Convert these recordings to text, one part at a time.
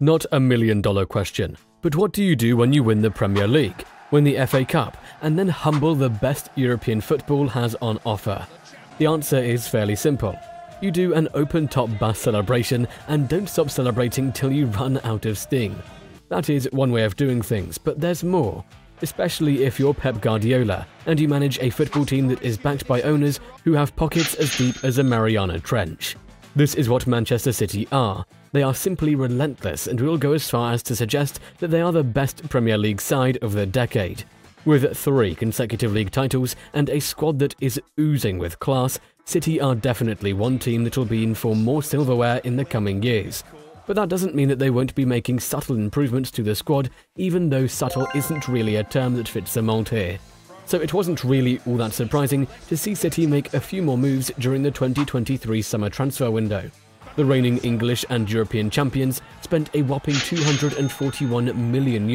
Not a million-dollar question, but what do you do when you win the Premier League, win the FA Cup, and then humble the best European football has on offer? The answer is fairly simple. You do an open-top bus celebration and don't stop celebrating till you run out of steam. That is one way of doing things, but there's more. Especially if you're Pep Gvardiol and you manage a football team that is backed by owners who have pockets as deep as a Mariana Trench. This is what Manchester City are. They are simply relentless and will go as far as to suggest that they are the best Premier League side of the decade. With 3 consecutive league titles and a squad that is oozing with class, City are definitely one team that will be in for more silverware in the coming years. But that doesn't mean that they won't be making subtle improvements to the squad, even though subtle isn't really a term that fits the mold here. So it wasn't really all that surprising to see City make a few more moves during the 2023 summer transfer window. The reigning English and European champions spent a whopping €241 million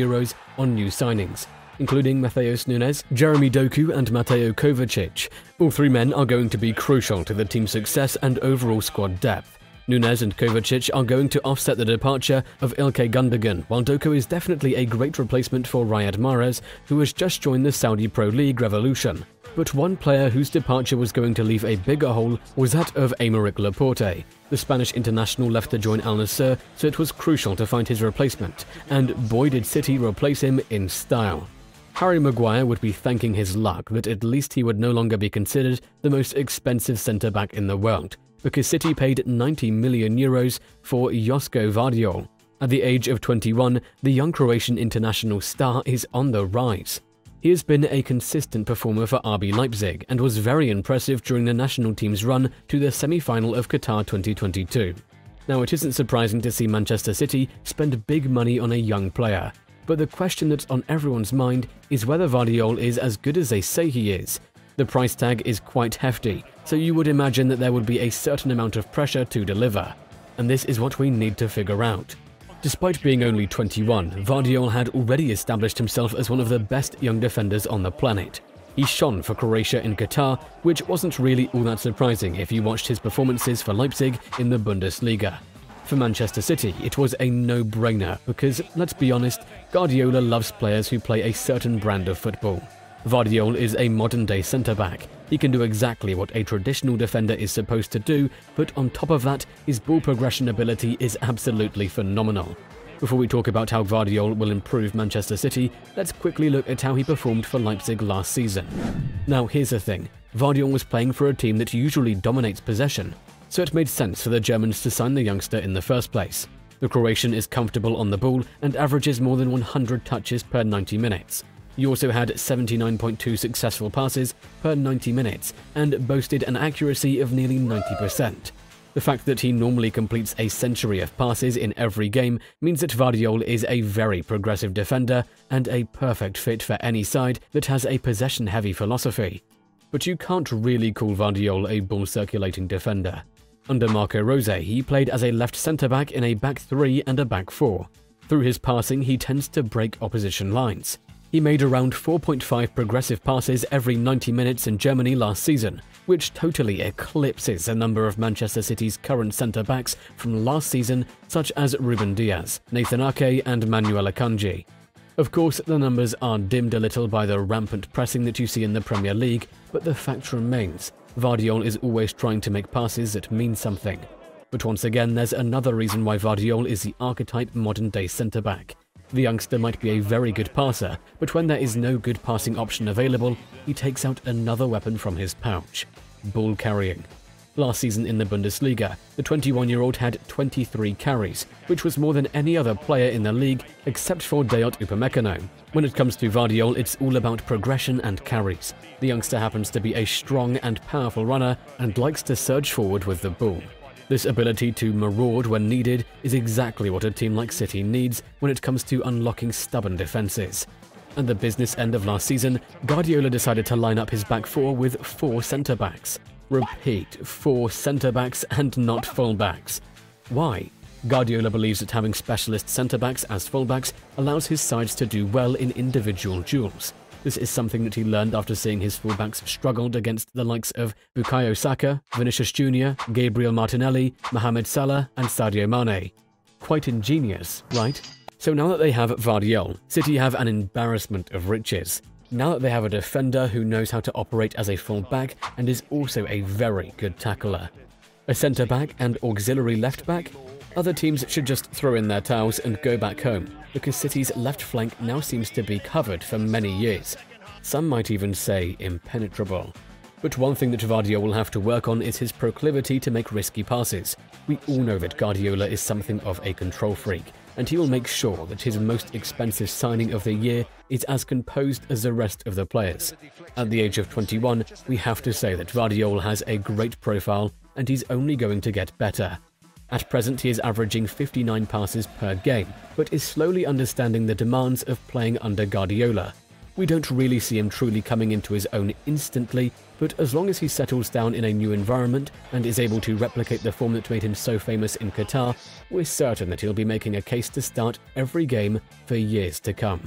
on new signings, including Matheus Nunes, Jeremy Doku and Mateo Kovacic. All 3 men are going to be crucial to the team's success and overall squad depth. Nunes and Kovacic are going to offset the departure of Ilkay Gundogan, while Doku is definitely a great replacement for Riyad Mahrez, who has just joined the Saudi Pro League revolution. But one player whose departure was going to leave a bigger hole was that of Aymeric Laporte. The Spanish international left to join Al Nassr, so it was crucial to find his replacement, and boy did City replace him in style. Harry Maguire would be thanking his luck that at least he would no longer be considered the most expensive centre-back in the world, because City paid €90 million for Josko Gvardiol. At the age of 21, the young Croatian international star is on the rise. He has been a consistent performer for RB Leipzig and was very impressive during the national team's run to the semi-final of Qatar 2022. Now, it isn't surprising to see Manchester City spend big money on a young player, but the question that's on everyone's mind is whether Gvardiol is as good as they say he is. The price tag is quite hefty, so you would imagine that there would be a certain amount of pressure to deliver. And this is what we need to figure out. Despite being only 21, Gvardiol had already established himself as one of the best young defenders on the planet. He shone for Croatia in Qatar, which wasn't really all that surprising if you watched his performances for Leipzig in the Bundesliga. For Manchester City, it was a no-brainer because, let's be honest, Guardiola loves players who play a certain brand of football. Gvardiol is a modern-day centre-back. He can do exactly what a traditional defender is supposed to do, but on top of that, his ball progression ability is absolutely phenomenal. Before we talk about how Gvardiol will improve Manchester City, let's quickly look at how he performed for Leipzig last season. Now, here's the thing. Gvardiol was playing for a team that usually dominates possession, so it made sense for the Germans to sign the youngster in the first place. The Croatian is comfortable on the ball and averages more than 100 touches per 90 minutes. He also had 79.2 successful passes per 90 minutes and boasted an accuracy of nearly 90%. The fact that he normally completes a century of passes in every game means that Gvardiol is a very progressive defender and a perfect fit for any side that has a possession-heavy philosophy. But you can't really call Gvardiol a ball-circulating defender. Under Marco Rose, he played as a left centre-back in a back 3 and a back 4. Through his passing, he tends to break opposition lines. He made around 4.5 progressive passes every 90 minutes in Germany last season, which totally eclipses a number of Manchester City's current centre-backs from last season, such as Ruben Dias, Nathan Ake and Manuel Akanji. Of course, the numbers are dimmed a little by the rampant pressing that you see in the Premier League, but the fact remains, Gvardiol is always trying to make passes that mean something. But once again, there's another reason why Gvardiol is the archetype modern-day centre-back. The youngster might be a very good passer, but when there is no good passing option available, he takes out another weapon from his pouch: ball carrying. Last season in the Bundesliga, the 21-year-old had 23 carries, which was more than any other player in the league except for Dayot Upamecano. When it comes to Gvardiol, it's all about progression and carries. The youngster happens to be a strong and powerful runner and likes to surge forward with the ball. This ability to maraud when needed is exactly what a team like City needs when it comes to unlocking stubborn defenses. At the business end of last season, Guardiola decided to line up his back 4 with 4 centre-backs. Repeat, 4 centre-backs and not full-backs. Why? Guardiola believes that having specialist centre-backs as full-backs allows his sides to do well in individual duels. This is something that he learned after seeing his fullbacks struggled against the likes of Bukayo Saka, Vinicius Jr., Gabriel Martinelli, Mohamed Salah and Sadio Mane. Quite ingenious, right? So now that they have Gvardiol, City have an embarrassment of riches. Now that they have a defender who knows how to operate as a full-back and is also a very good tackler. A centre-back and auxiliary left-back? Other teams should just throw in their towels and go back home, because City's left flank now seems to be covered for many years. Some might even say impenetrable. But one thing that Gvardiol will have to work on is his proclivity to make risky passes. We all know that Guardiola is something of a control freak, and he will make sure that his most expensive signing of the year is as composed as the rest of the players. At the age of 21, we have to say that Gvardiol has a great profile, and he's only going to get better. At present, he is averaging 59 passes per game, but is slowly understanding the demands of playing under Guardiola. We don't really see him truly coming into his own instantly, but as long as he settles down in a new environment and is able to replicate the form that made him so famous in Qatar, we're certain that he'll be making a case to start every game for years to come.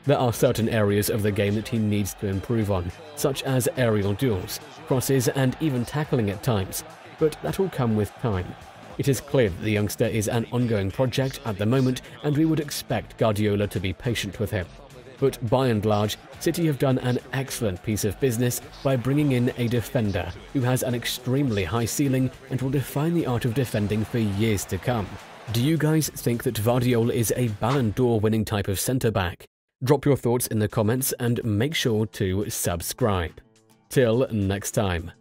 There are certain areas of the game that he needs to improve on, such as aerial duels, crosses, and even tackling at times, but that will come with time. It is clear that the youngster is an ongoing project at the moment, and we would expect Guardiola to be patient with him. But by and large, City have done an excellent piece of business by bringing in a defender who has an extremely high ceiling and will define the art of defending for years to come. Do you guys think that Gvardiol is a Ballon d'Or winning type of centre-back? Drop your thoughts in the comments and make sure to subscribe. Till next time.